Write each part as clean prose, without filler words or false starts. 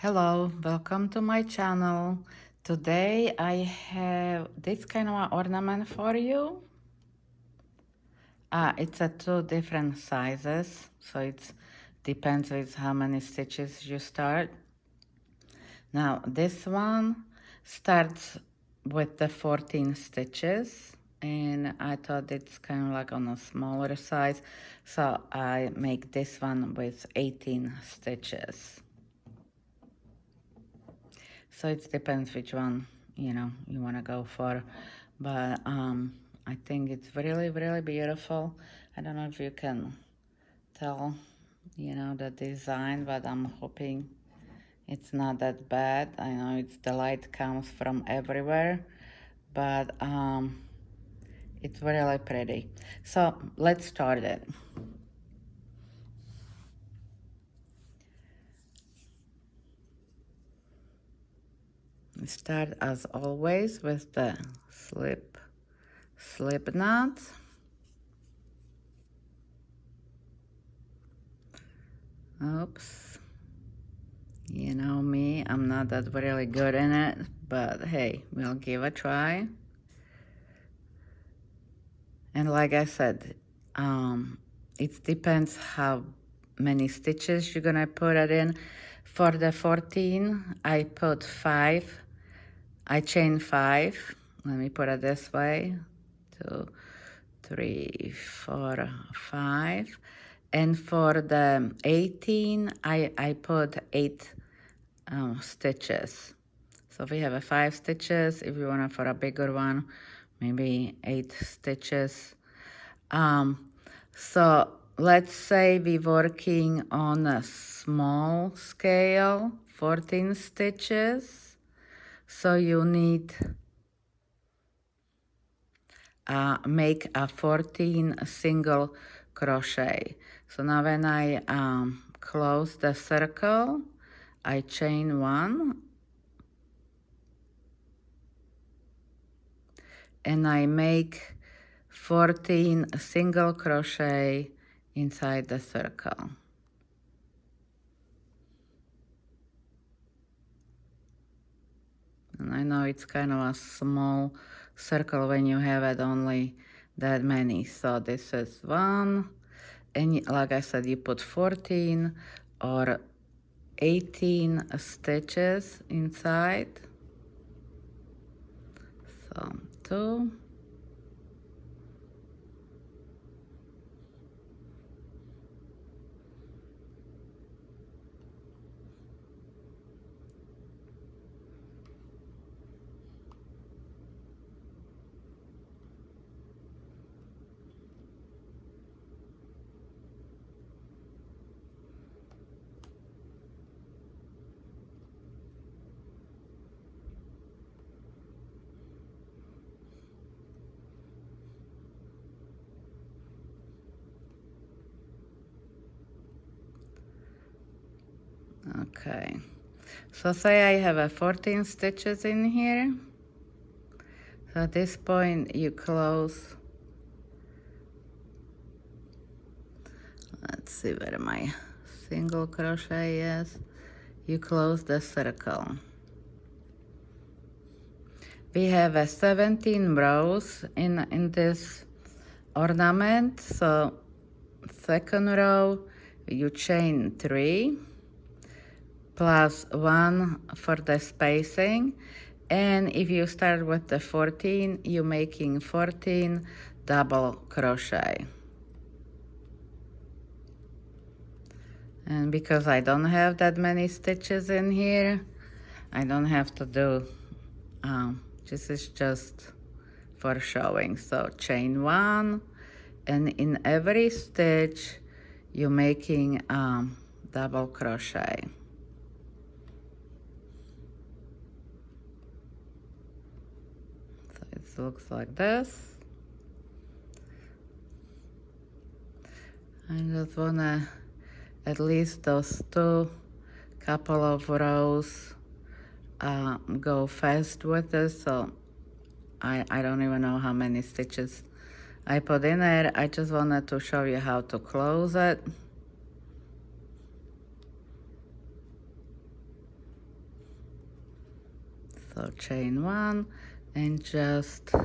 Hello, welcome to my channel. Today I have this kind of ornament for you. It's a two different sizes, so it depends with how many stitches you start. Now this one starts with the 14 stitches, and I thought it's kind of like on a smaller size, so I make this one with 18 stitches. So it depends which one, you want to go for. But I think it's really, really beautiful. I don't know if you can tell, the design, but I'm hoping it's not that bad. I know the light comes from everywhere, but it's really pretty. So let's start it. Start as always with the slip knot. Oops. You know me, I'm not that really good in it, but hey, we'll give a try. And like I said, it depends how many stitches you're gonna put it in. For the 14, I put 5. I chain 5. Let me put it this way. 2, 3, 4, 5. And for the 18, I put 8 stitches. So we have a 5 stitches. If you want for a bigger one, maybe 8 stitches. So let's say we're working on a small scale, 14 stitches. So you need make a 14 single crochet. So now when I close the circle, I chain 1 and I make 14 single crochet inside the circle. And I know it's kind of a small circle when you have it only that many. So this is 1, and like I said, you put 14 or 18 stitches inside. So 2. Okay, so say I have a 14 stitches in here. So at this point you close. Let's see where my single crochet is. You close the circle. We have a 17 rows in this ornament. So second row you chain 3 plus 1 for the spacing, and if you start with the 14, you're making 14 double crochet. And because I don't have that many stitches in here, I don't have to do, this is just for showing. So chain 1, and in every stitch you're making double crochet. So it looks like this. I just wanna at least those couple of rows go fast with this, so I don't even know how many stitches I put in there. I just wanted to show you how to close it. So chain 1 and just no,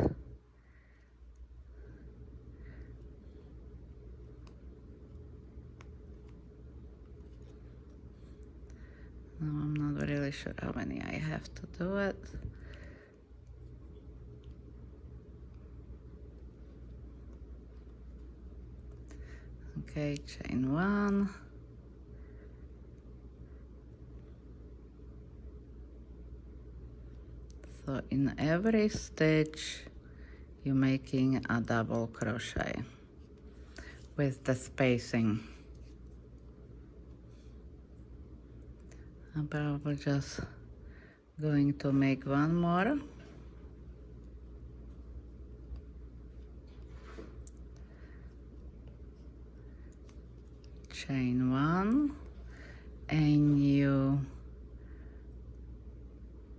I'm not really sure how many I have to do it. Okay, chain 1. So in every stitch you're making a double crochet with the spacing. I'm probably just going to make one more. Chain 1 and you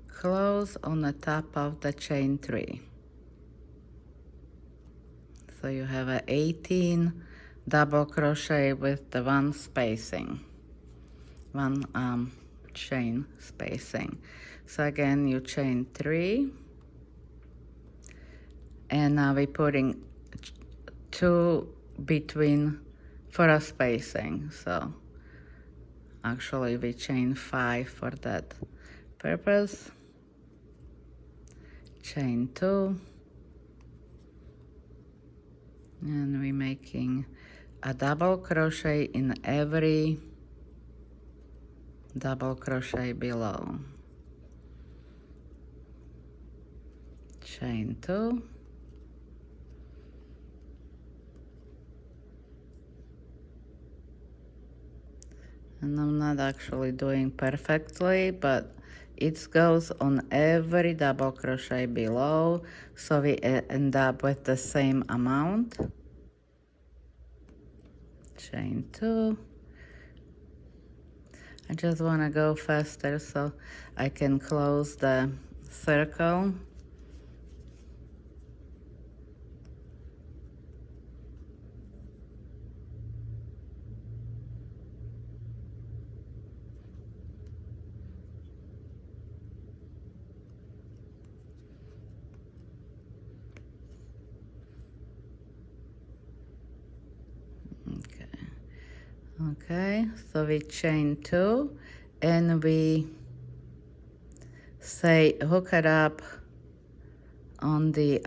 close on the top of the chain 3. So you have a 18 double crochet with the one spacing, one chain spacing. So again, you chain 3, and now we're putting 2 between for a spacing. So actually we chain 5 for that purpose. Chain 2, and we're making a double crochet in every double crochet below. Chain 2, and I'm not actually doing perfectly, but it goes on every double crochet below, so we end up with the same amount. Chain 2. I just want to go faster so I can close the circle. Okay, so we chain 2 and we say hook it up on the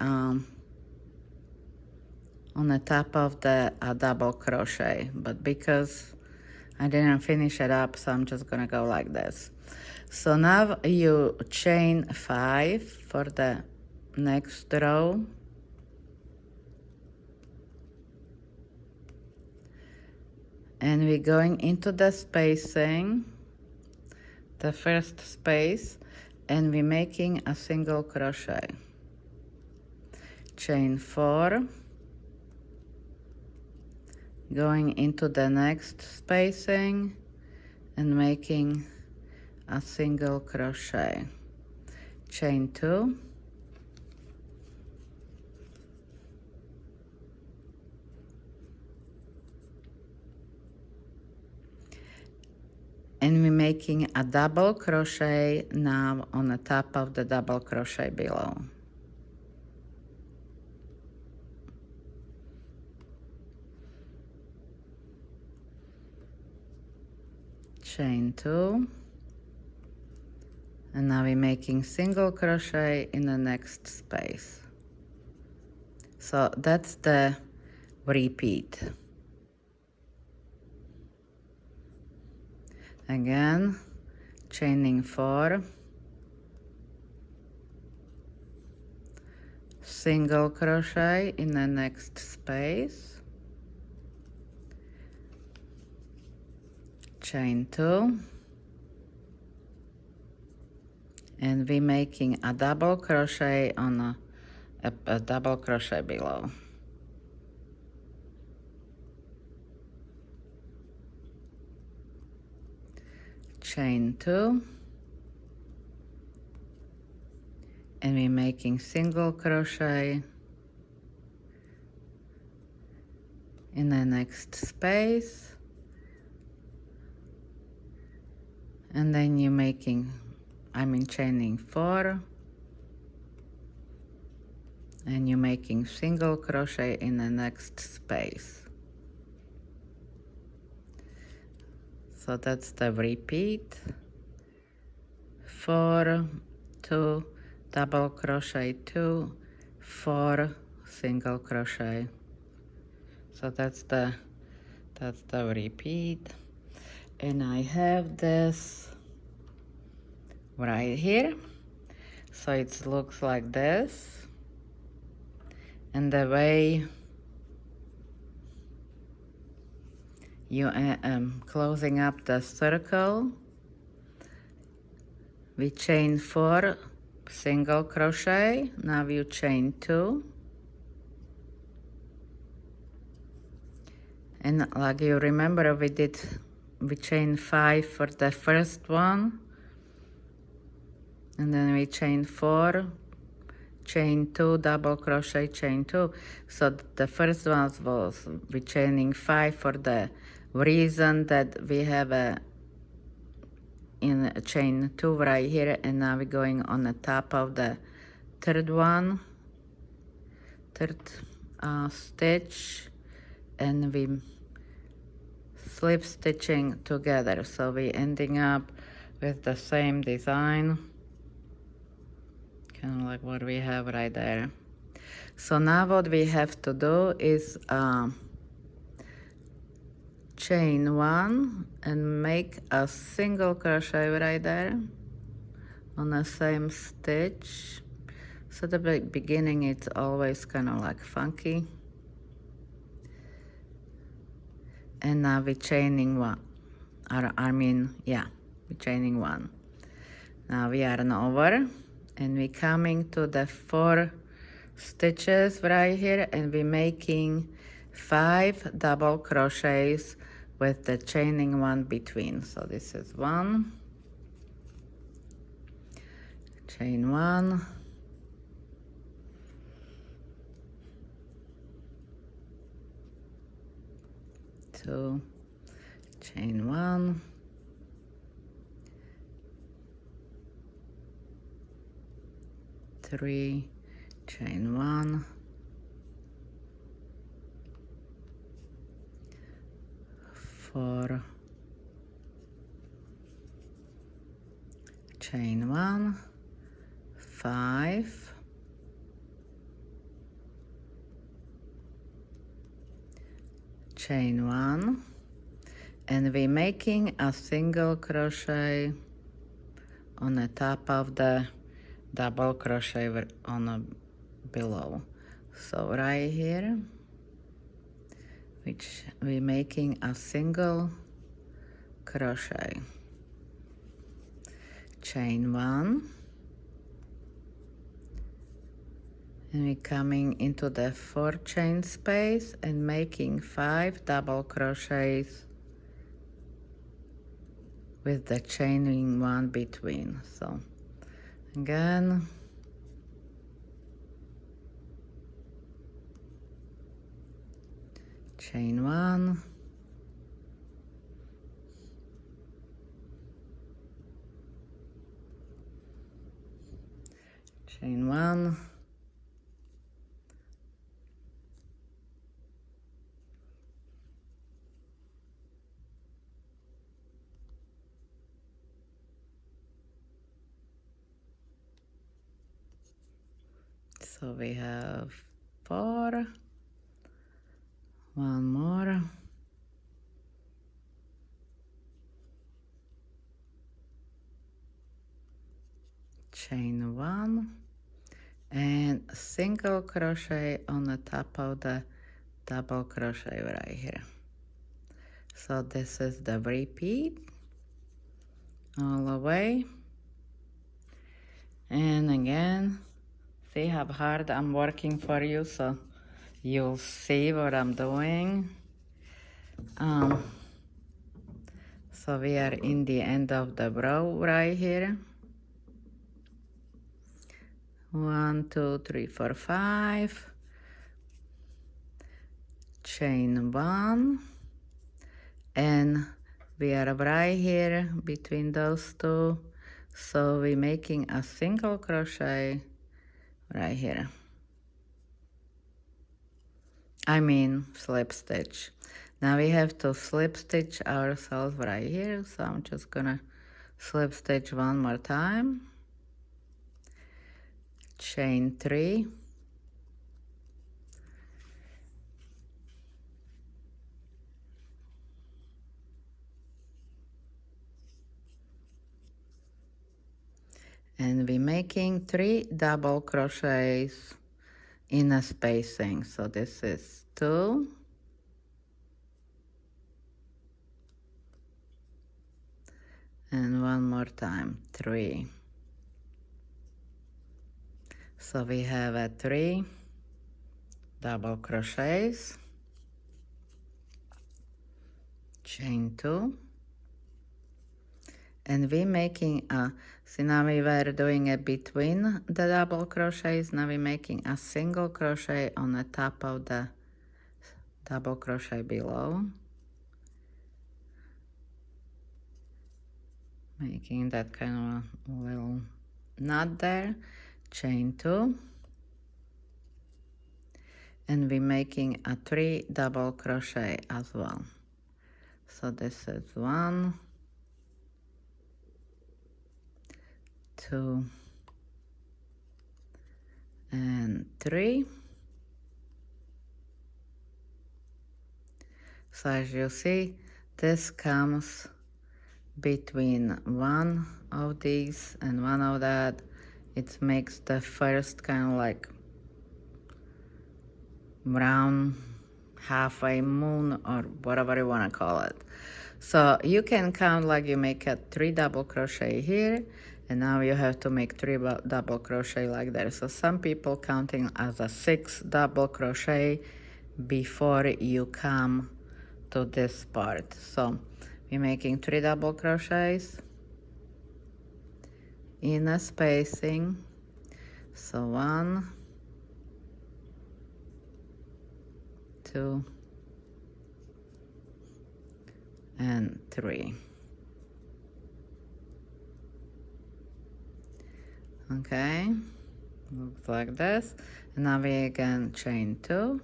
top of the double crochet, but because I didn't finish it up, so I'm just gonna go like this. So now you chain 5 for the next row. And we're going into the spacing, the first space, and we're making a single crochet. Chain 4, going into the next spacing and making a single crochet. Chain 2, and we're making a double crochet now on the top of the double crochet below. Chain 2, and now we're making single crochet in the next space. So that's the repeat. Again, chaining 4, single crochet in the next space, chain 2, and we're making a double crochet on a double crochet below. Chain 2, and we're making single crochet in the next space, and then you're making, chaining 4, and you're making single crochet in the next space. So that's the repeat. 4, 2, double crochet 2, 4, single crochet. So that's the repeat. And I have this right here. So it looks like this. And the way you closing up the circle, we chain 4 single crochet. Now you chain 2, and like you remember, we chain 5 for the first one, and then we chain 4, chain 2, double crochet, chain 2. So the first one was we chaining 5 for the reason that we have a in a chain 2 right here, and now we're going on the top of the third stitch, and we slip stitching together. So we ending up with the same design, kind of like what we have right there. So now what we have to do is chain 1 and make a single crochet right there on the same stitch. So the beginning it's always kind of like funky. And now we're chaining 1. We're chaining 1. Now we yarn over, and we're coming to the 4 stitches right here, and we're making 5 double crochets with the chaining 1 between. So this is 1, chain 1, 2, chain 1, 3, chain 1, 4, chain 1, 5, chain 1, and we're making a single crochet on the top of the double crochet on below. So right here, which we're making a single crochet, chain 1, and we're coming into the 4 chain space and making 5 double crochets with the chaining 1 between. So again, chain 1, chain 1, so we have 4, 1 more, chain 1, and single crochet on the top of the double crochet right here. So this is the repeat all the way. And again, see how hard I'm working for you, so you'll see what I'm doing. So we are in the end of the row right here. 1, 2, 3, 4, 5. Chain 1, and we are right here between those 2. So we're making a single crochet right here. I mean slip stitch. Now we have to slip stitch ourselves right here, so I'm just gonna slip stitch one more time, chain 3, and we're making 3 double crochets in a spacing. So this is 2, and one more time, 3. So we have a 3 double crochets, chain 2, and we're making a, see now we were doing it between the double crochets, now we're making a single crochet on the top of the double crochet below, making that kind of a little knot there, chain 2, and we're making a 3 double crochet as well. So this is 1, 2, and 3. So as you see, this comes between one of these and one of that. It makes the first kind of like round halfway moon or whatever you want to call it. So you can count like you make a 3 double crochet here, and now you have to make 3 double crochet like that. So some people counting as a 6 double crochet before you come to this part. So we're making 3 double crochets in a spacing. So 1, 2, and 3. Okay, looks like this. And now we again chain 2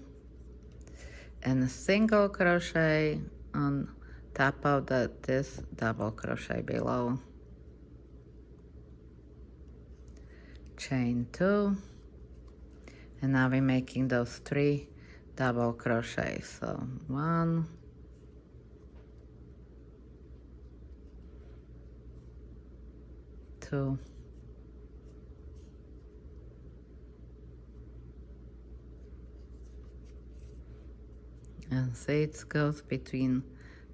and a single crochet on top of this double crochet below, chain 2, and now we're making those 3 double crochets. So 1, 2, and see it goes between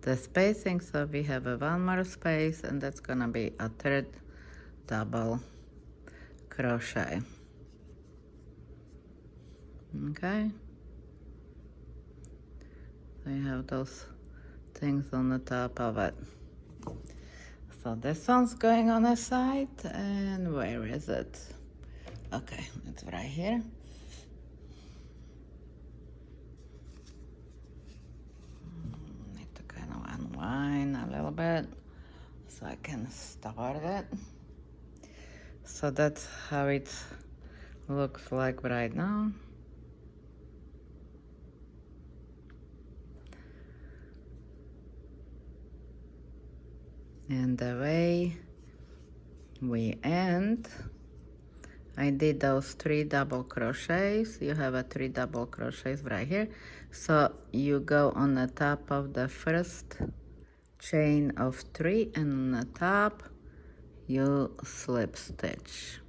the spacing, so we have a 1 more space, and that's gonna be a 3rd double crochet. Okay, so you have those things on the top of it. So this one's going on the side, and where is it? Okay, it's right here. Need to kind of unwind a little bit so I can start it. So that's how it looks like right now. And the way we end, I did those 3 double crochets. You have a 3 double crochets right here. So you go on the top of the first chain of 3, and on the top you slip stitch.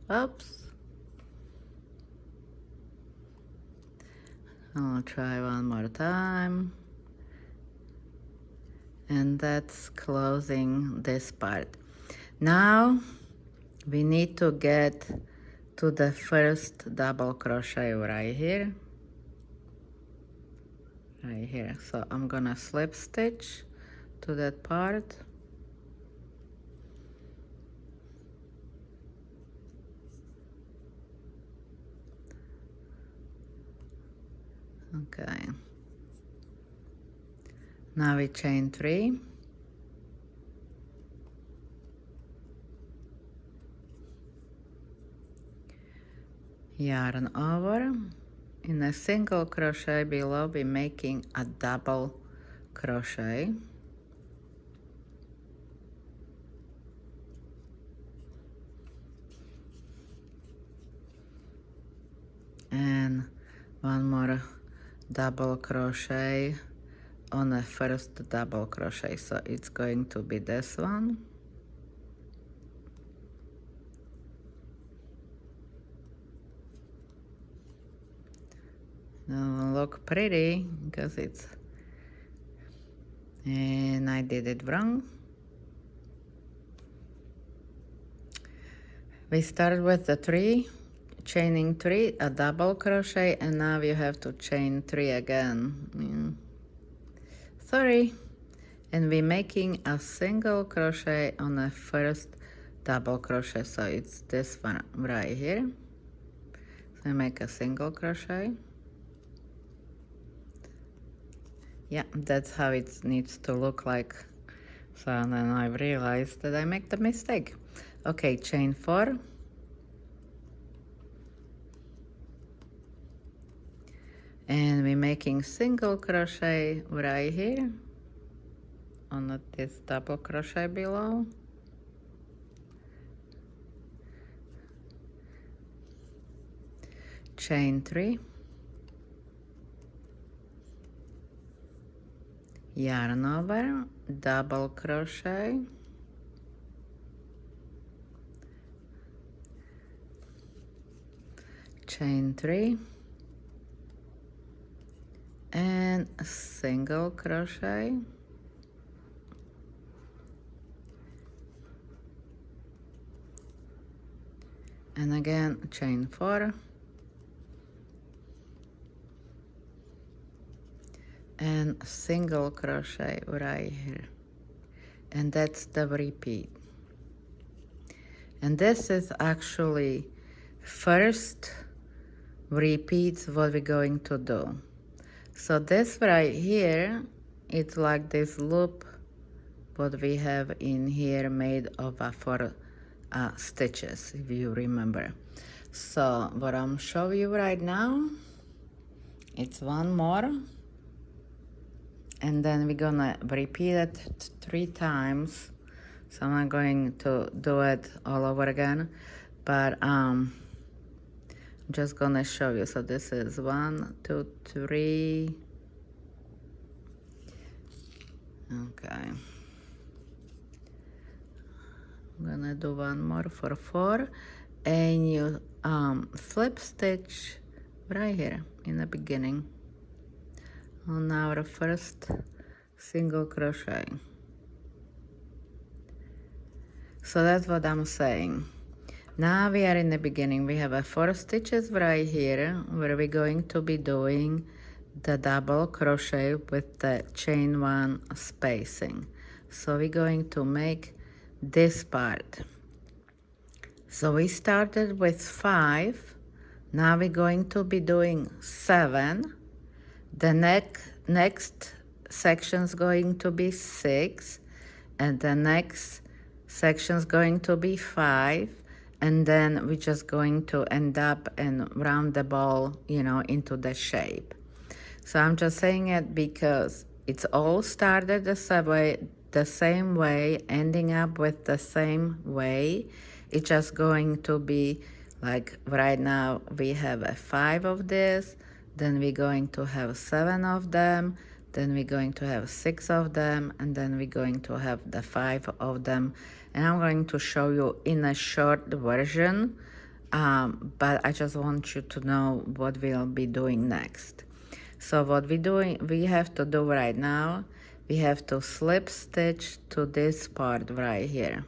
Oops. I'll try one more time. And that's closing this part. Now we need to get to the first double crochet right here. Right here. So I'm gonna slip stitch to that part. Okay. Now we chain 3. Yarn over, in a single crochet below, we're making a double crochet. And one more double crochet on the first double crochet, so it's going to be this one. It'll look pretty because it's, and I did it wrong. We start with the 3, chaining 3, a double crochet, and now you have to chain 3 again. Sorry. And we're making a single crochet on the first double crochet, so it's this one right here. So I make a single crochet. Yeah, that's how it needs to look like. So then I realized that I made the mistake. Okay, chain 4. And we're making single crochet right here on this double crochet below. Chain 3. Yarn over, double crochet. Chain 3. And single crochet. And again, chain 4. And single crochet right here. And that's the repeat. And this is actually first repeat what we're going to do. So this right here, it's like this loop what we have in here made of 4 stitches, if you remember. So what I'm showing you right now, it's one more, and then we're gonna repeat it 3 times. So I'm not going to do it all over again, but I'm just gonna show you. So this is 1, 2, 3. Okay. I'm gonna do one more for 4, and you slip stitch right here in the beginning on our first single crochet. So that's what I'm saying. Now we are in the beginning. We have 4 stitches right here where we're going to be doing the double crochet with the chain 1 spacing. So we're going to make this part. So we started with 5. Now we're going to be doing 7. The next section is going to be 6, and the next section is going to be 5, and then we're just going to end up and round the ball, you know, into the shape. So I'm just saying it because it's all started the same way, ending up with the same way. It's just going to be like right now we have 5 of this, then we're going to have 7 of them, then we're going to have 6 of them, and then we're going to have the 5 of them. And I'm going to show you in a short version, but I just want you to know what we'll be doing next. So what we have to do right now, we have to slip stitch to this part right here,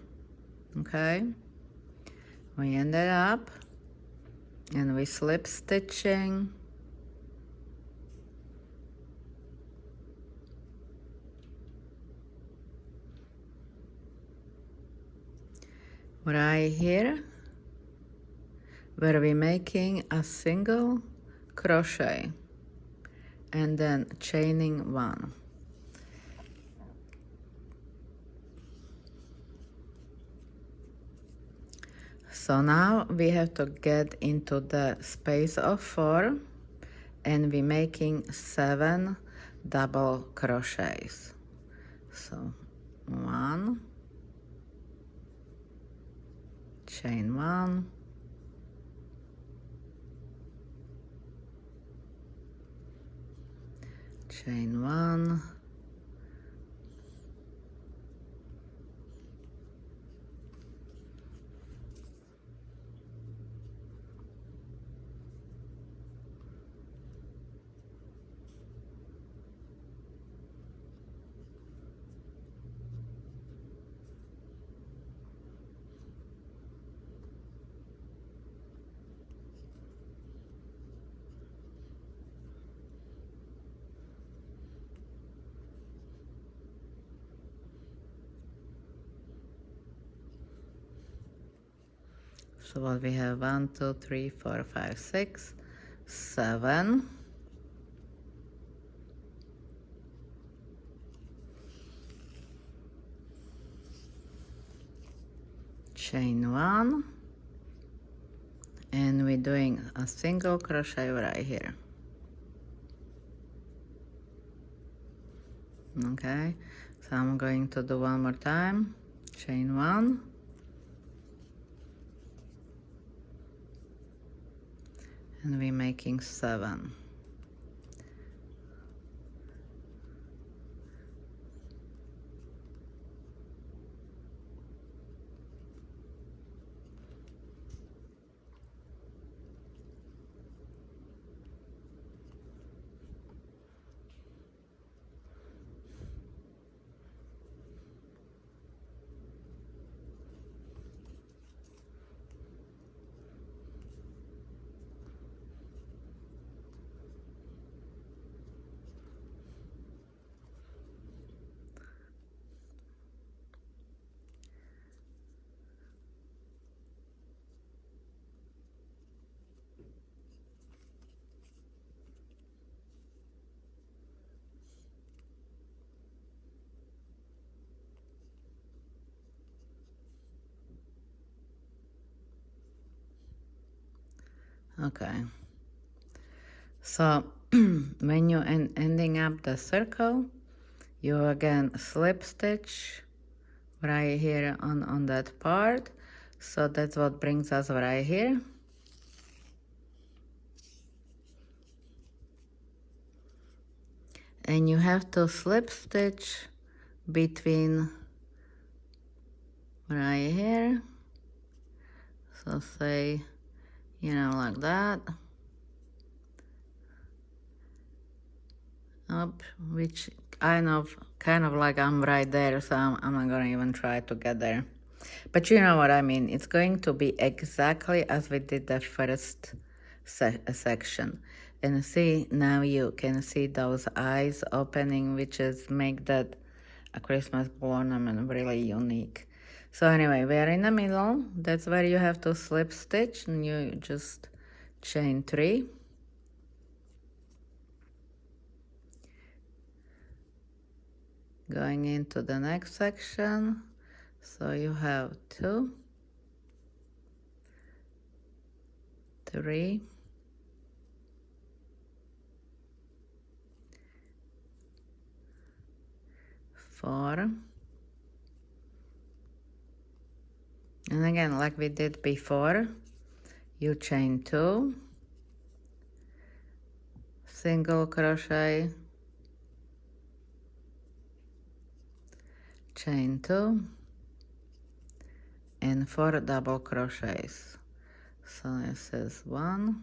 okay? We ended up, and we slip stitching. Right here, where we're making a single crochet and then chaining 1. So now we have to get into the space of 4, and we're making 7 double crochets. So 1, chain 1, chain 1, so what we have, 1, 2, 3, 4, 5, 6, 7, chain 1, and we're doing a single crochet right here. Okay, so I'm going to do one more time, chain 1, and we're making 7. Okay, so when you ending up the circle, you again slip stitch right here on that part. So that's what brings us right here. And you have to slip stitch between right here. So say, you know, like that. Up, which kind of like I'm right there, so I'm not gonna even try to get there. But you know what I mean. It's going to be exactly as we did the first section. And see, now you can see those eyes opening, which is make that a Christmas ornament really unique. So anyway, we're in the middle. That's where you have to slip stitch, and you just chain 3. Going into the next section. So you have 2, 3, 4, and again, like we did before, you chain 2, single crochet, chain 2, and 4 double crochets. So this is 1,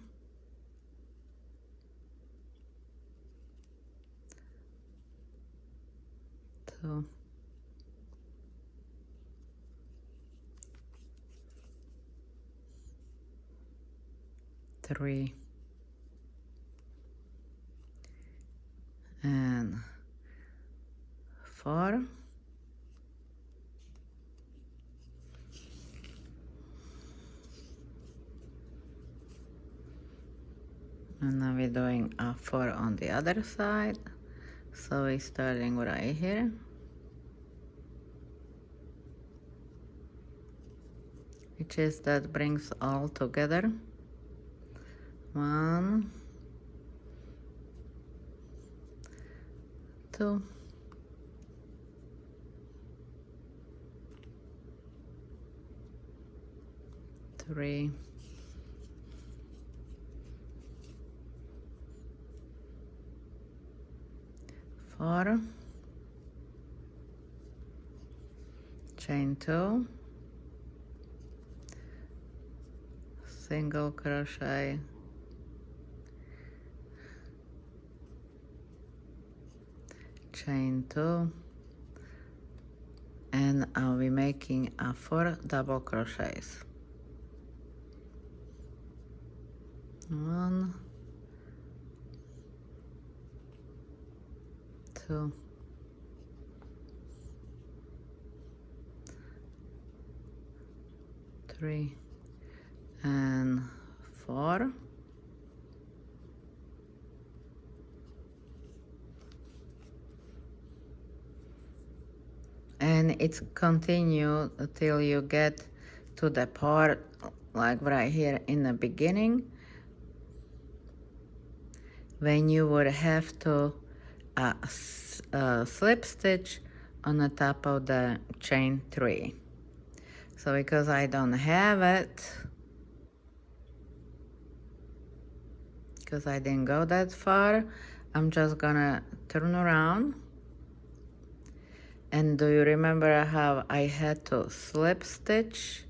2, 3, and 4. And now we're doing a 4 on the other side. So we're starting right here. Which is that brings all together. 1, 2, 3, 4, chain 2, single crochet, chain 2, and I'll be making 4 double crochets. 1, 2, 3, and 4. And it's continue until you get to the part like right here in the beginning, when you would have to slip stitch on the top of the chain 3. So because I don't have it, because I didn't go that far, I'm just gonna turn around. And do you remember how I had to slip stitch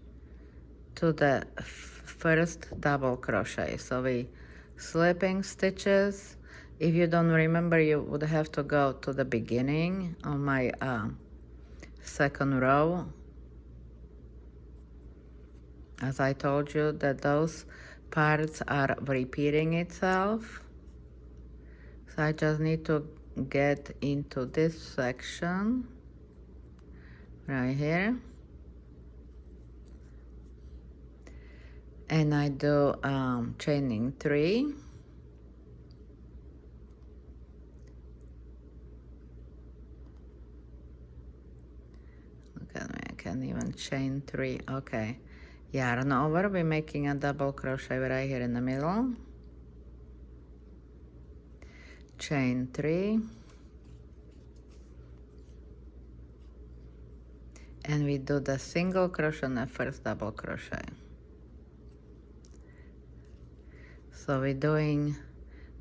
to the first double crochet? So we slipping stitches. If you don't remember, you would have to go to the beginning of my second row. As I told you that those parts are repeating itself. So I just need to get into this section right here. And I do chaining 3. Look at me, I can't even chain 3. Okay. Yarn over, we're making a double crochet right here in the middle. Chain 3. And we do the single crochet on the first double crochet. So we're doing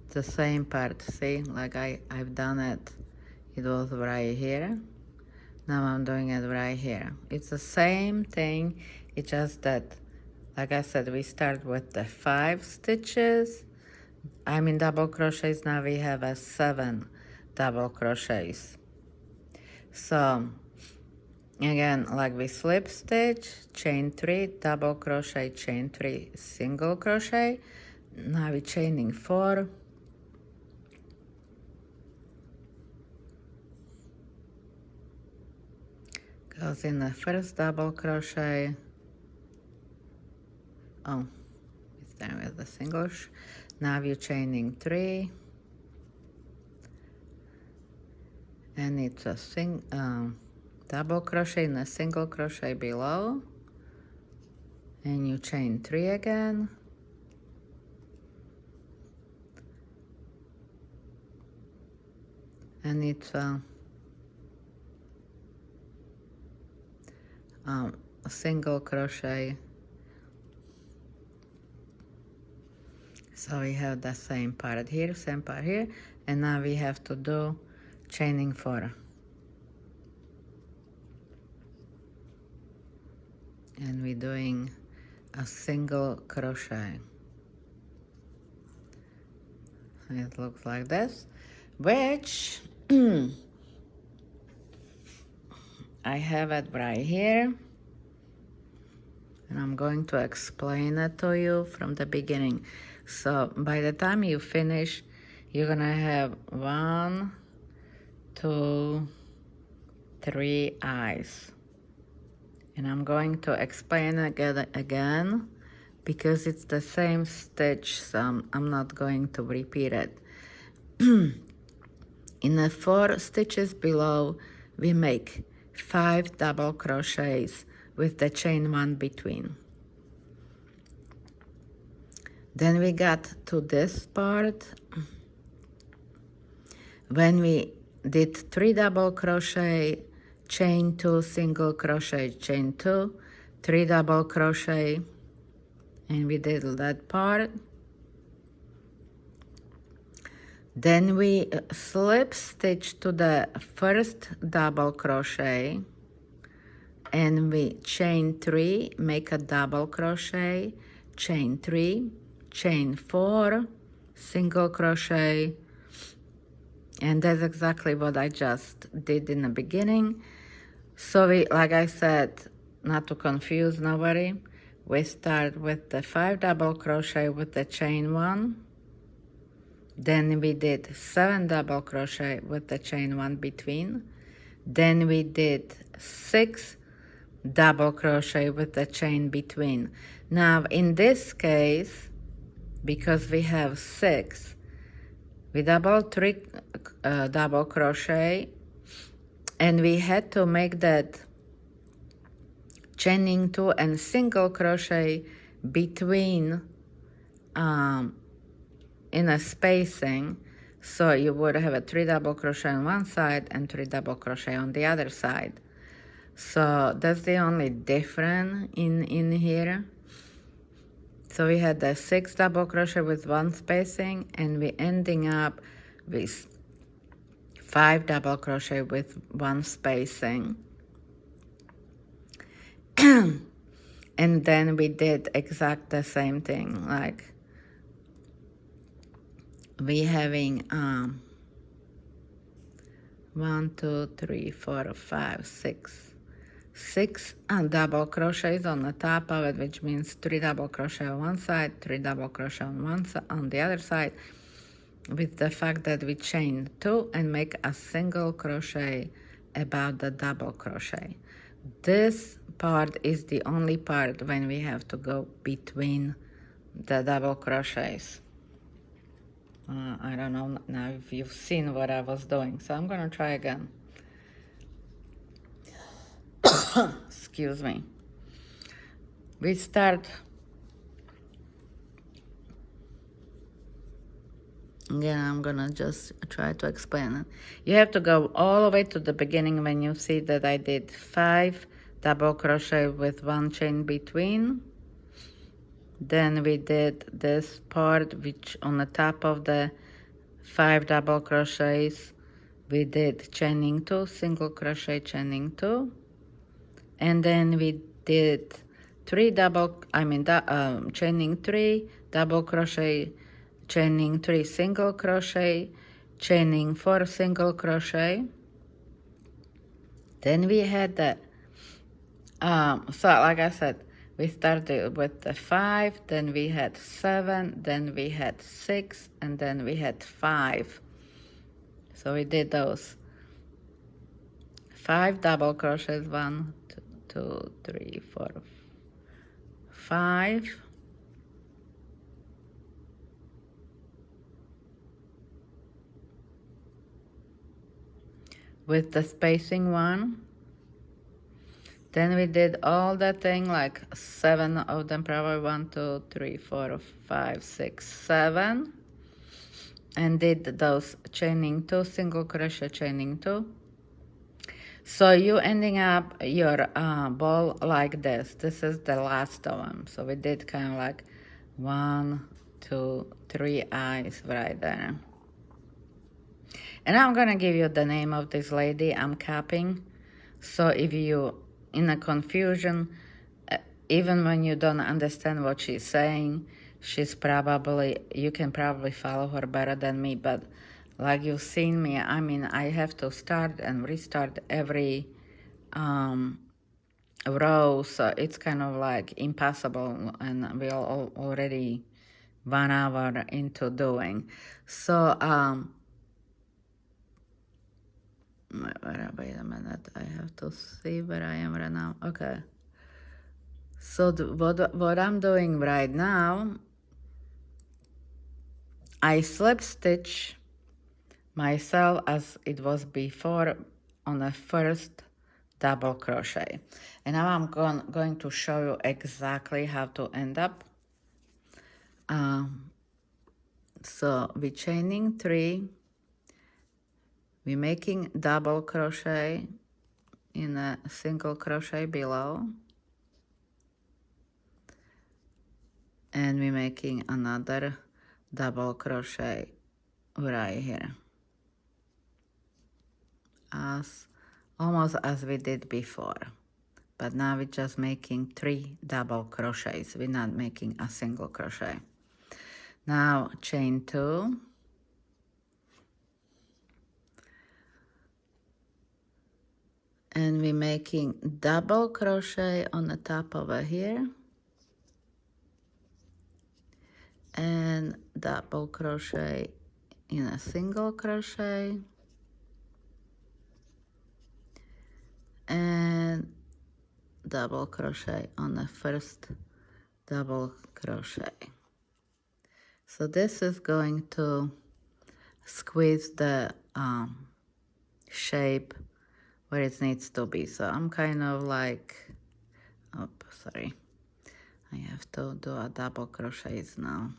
the same part, see, like I've done it. It was right here. Now I'm doing it right here. It's the same thing, it's just that, like I said, we start with the 5 stitches. I'm in double crochets, now we have a 7 double crochets. So again, like we slip stitch, chain 3, double crochet, chain 3, single crochet. Now we're chaining 4. Goes in the first double crochet. Oh, it's there with the single. Now we're chaining 3. And it's a double crochet and a single crochet below. And you chain 3 again. And it's a single crochet. So we have the same part here, same part here, and now we have to do chaining 4. And we're doing a single crochet. It looks like this, which I have it right here, and I'm going to explain it to you from the beginning. So by the time you finish, you're gonna have 1, 2, 3 eyes. And I'm going to explain it again because it's the same stitch, so I'm not going to repeat it. In the 4 stitches below, we make 5 double crochets with the chain 1 between. Then we got to this part. When we did 3 double crochet, chain 2, single crochet, chain 2, 3 double crochet, and we did that part. Then we slip stitch to the first double crochet, and we chain 3, make a double crochet, chain 3, chain 4, single crochet, and that's exactly what I just did in the beginning. So we, like I said, not to confuse nobody, we start with the 5 double crochet with the chain 1, then we did 7 double crochet with the chain 1 between, then we did 6 double crochet with the chain between. Now in this case, because we have 6, we double 3 double crochet, and we had to make that chaining 2 and single crochet between in a spacing, so you would have a 3 double crochet on one side and 3 double crochet on the other side. So that's the only difference in here. So we had the 6 double crochet with 1 spacing, and we ending up with 5 double crochet with 1 spacing. And then we did exact the same thing, like we having 1, 2, 3, 4, 5, 6 double crochets on the top of it, which means 3 double crochet on one side, 3 double crochet on one side, on the other side, with the fact that we chain 2 and make a single crochet about the double crochet. This part is the only part when we have to go between the double crochets. I don't know now if you've seen what I was doing, so I'm gonna try again. Excuse me. We start, again, I'm gonna just try to explain it. You have to go all the way to the beginning when you see that I did 5 double crochet with 1 chain between. Then we did this part, which on the top of the 5 double crochets, we did chaining 2, single crochet, chaining 2, and then we did 3 double, chaining 3, double crochet, chaining 3, single crochet, chaining 4, single crochet. Then we had the, so like I said, we started with the 5, then we had 7, then we had 6, and then we had 5. So we did those 5 double crochets, 1, 2, 3, 4, 5. With the spacing 1. Then we did all that thing, like 7 of them, probably 1, 2, 3, 4, 5, 6, 7. And did those chaining 2, single crochet, chaining 2. So you ending up your ball like this. This is the last of them. So we did kind of like 1, 2, 3 eyes right there. And I'm gonna give you the name of this lady I'm copying. So if you in a confusion, even when you don't understand what she's saying, she's probably, you can probably follow her better than me. But like you've seen me, I mean, I have to start and restart every row, so it's kind of like impossible, and we're already 1 hour into doing. So wait a minute, I have to see where I am right now. Okay, so what I'm doing right now, I slip stitch myself as it was before on the first double crochet, and now I'm going to show you exactly how to end up. So we chaining 3, We're making double crochet in a single crochet below, and we're making another double crochet right here, as almost as we did before, but now we're just making 3 double crochets. We're not making a single crochet. Now chain 2, and we're making double crochet on the top over here, and double crochet in a single crochet, and double crochet on the first double crochet. So this is going to squeeze the shape where it needs to be. So I'm kind of like, oh, sorry, I have to do a double crochets now.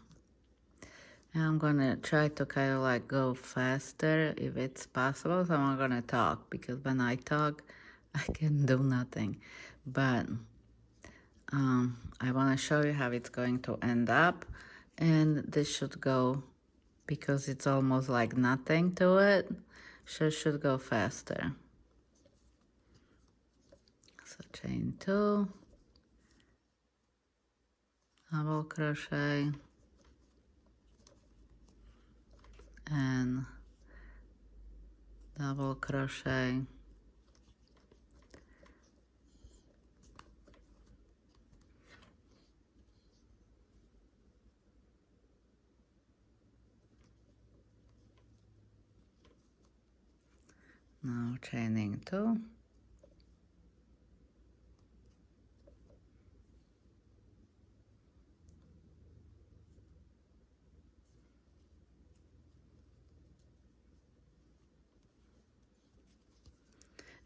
And I'm gonna try to kind of like go faster if it's possible. So I'm gonna talk, because when I talk, I can do nothing. But I wanna show you how it's going to end up. And this should go, because it's almost like nothing to it, so it should go faster. So chain 2, double crochet, and double crochet, now chaining 2,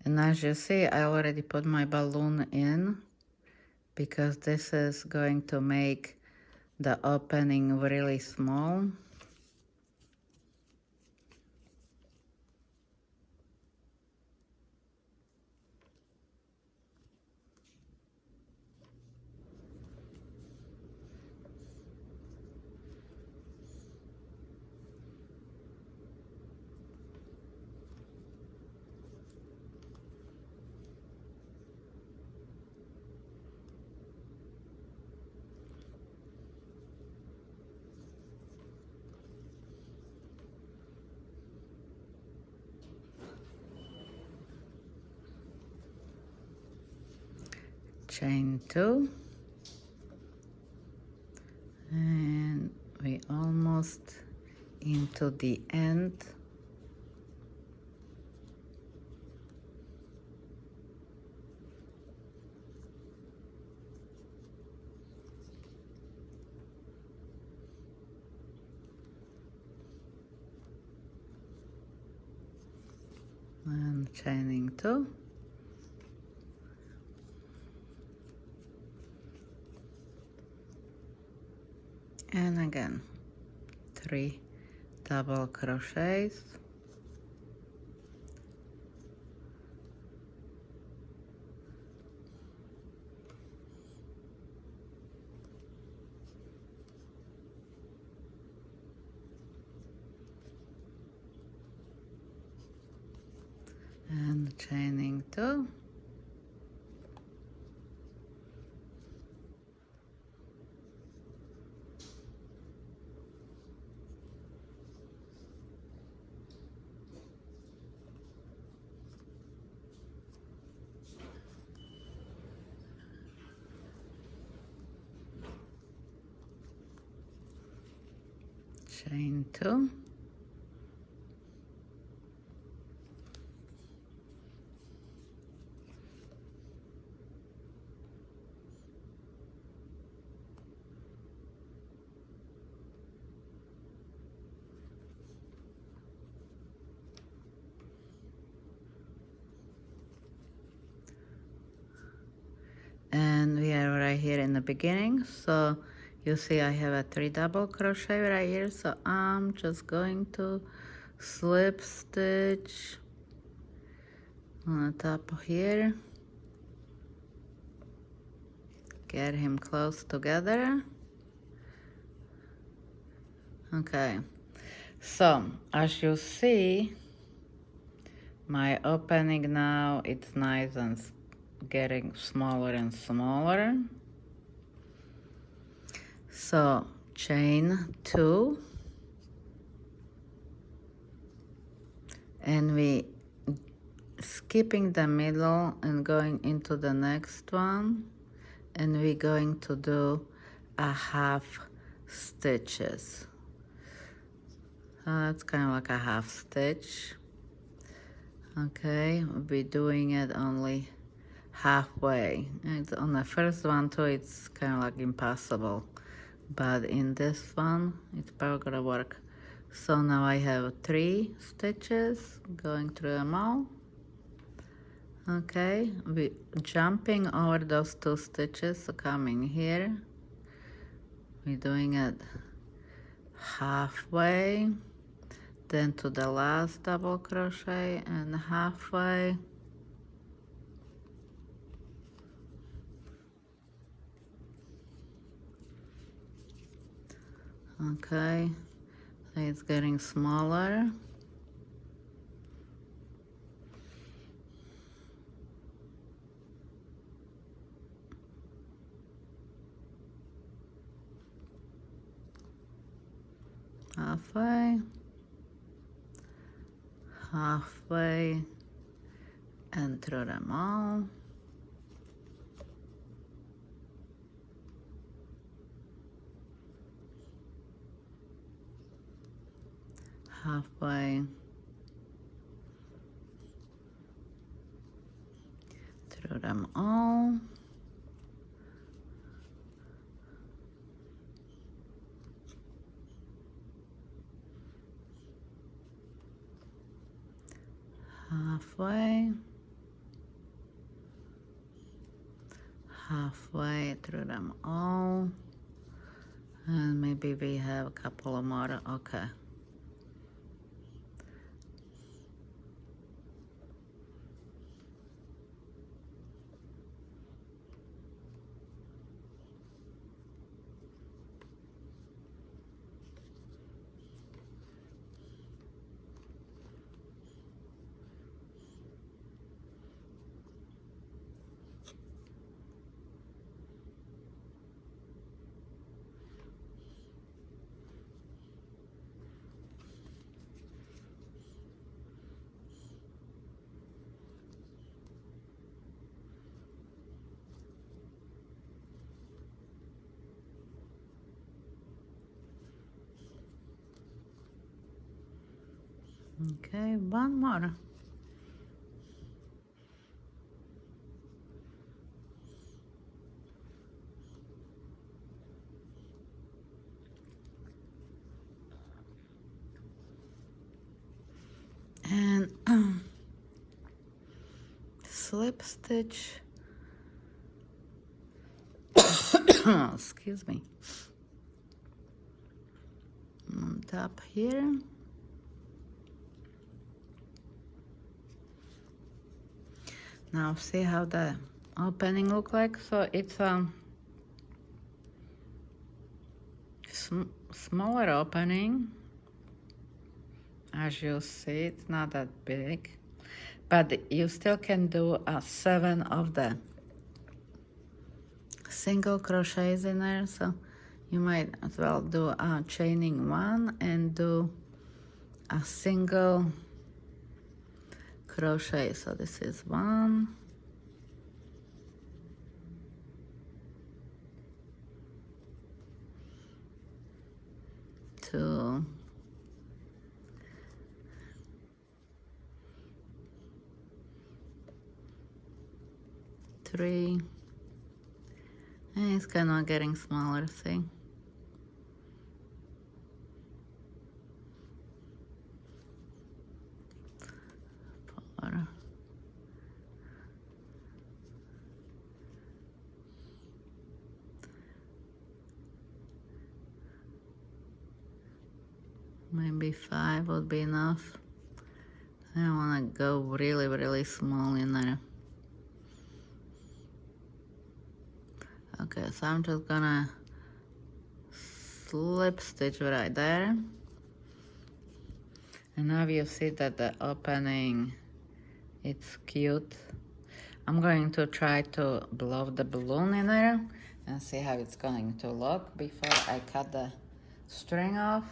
and as you see, I already put my balloon in, because this is going to make the opening really small. Chain 2, and we almost into the end. And chaining 2, and again 3 double crochets, and chaining 2, chain 2, and we are right here in the beginning. So you see I have a 3 double crochet right here, so I'm just going to slip stitch on the top here, get him close together. Okay, so as you see, my opening now, it's nice and getting smaller and smaller. So chain 2, and we skipping the middle and going into the next one, and we're going to do a half stitches. So that's kind of like a half stitch. Okay, we'll be doing it only halfway. And on the first one too, it's kind of like impossible, but in this one it's probably gonna work. So now I have 3 stitches going through them all. Okay, we jumping over those 2 stitches, so coming here, we're doing it halfway, then to the last double crochet and halfway. Okay, so it's getting smaller. Halfway, halfway, and through them all. Halfway, through them all. Halfway, halfway through them all, and maybe we have a couple of more. Okay. Okay, one more. And slip stitch, excuse me, on top here. Now see how the opening look like. So it's a smaller opening. As you see, it's not that big, but you still can do 7 of the single crochets in there. So you might as well do a chaining 1 and do a single crochet. So this is 1, 2, 3, and it's kind of getting smaller, see? 4, Maybe 5 would be enough. I don't want to go really, really small in there. Okay, so I'm just gonna slip stitch right there. And now you see that the opening, it's cute. I'm going to try to blow the balloon in there and see how it's going to look before I cut the string off.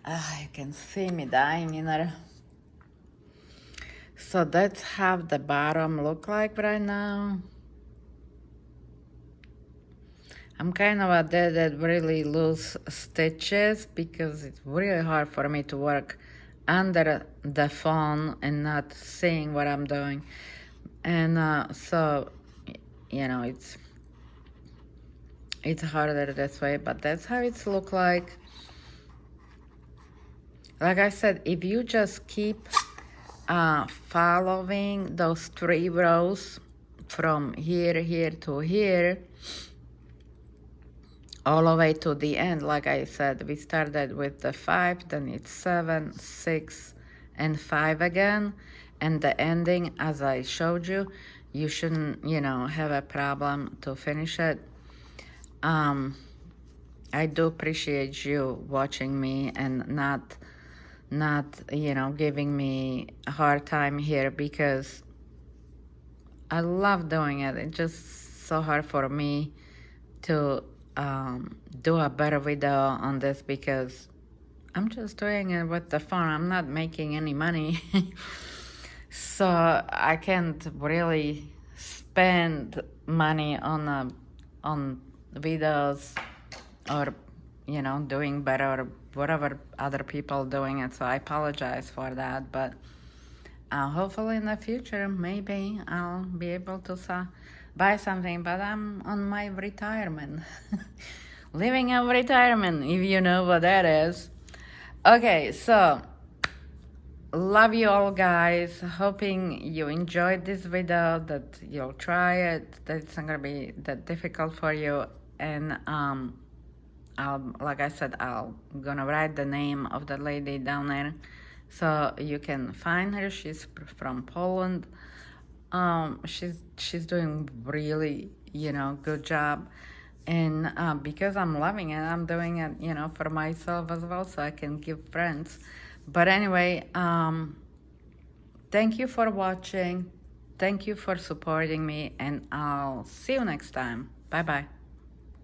You can see me dying in there. So that's how the bottom look like right now. I'm kind of added at really loose stitches because it's really hard for me to work under the phone and not seeing what I'm doing. And so, you know, it's harder this way, but that's how it's look like. Like I said, if you just keep following those 3 rows from here to here, all the way to the end, like I said, we started with the 5, then it's 7, 6, and 5 again, and the ending, as I showed you, you shouldn't, you know, have a problem to finish it. I do appreciate you watching me and not, you know, giving me a hard time here, because I love doing it. It's just so hard for me to do a better video on this, because I'm just doing it with the phone. I'm not making any money. So I can't really spend money on videos, or, you know, doing better, or whatever other people doing it. So I apologize for that, but hopefully in the future, maybe I'll be able to buy something, but I'm on my retirement. Living in retirement, if you know what that is. Okay, so love you all, guys. Hoping you enjoyed this video, that you'll try it, that it's not gonna be that difficult for you. And like I said, I'm gonna write the name of the lady down there so you can find her. She's from Poland. She's doing really, you know, good job. And because I'm loving it, I'm doing it, you know, for myself as well, so I can give friends. But anyway, thank you for watching. Thank you for supporting me, and I'll see you next time. Bye bye.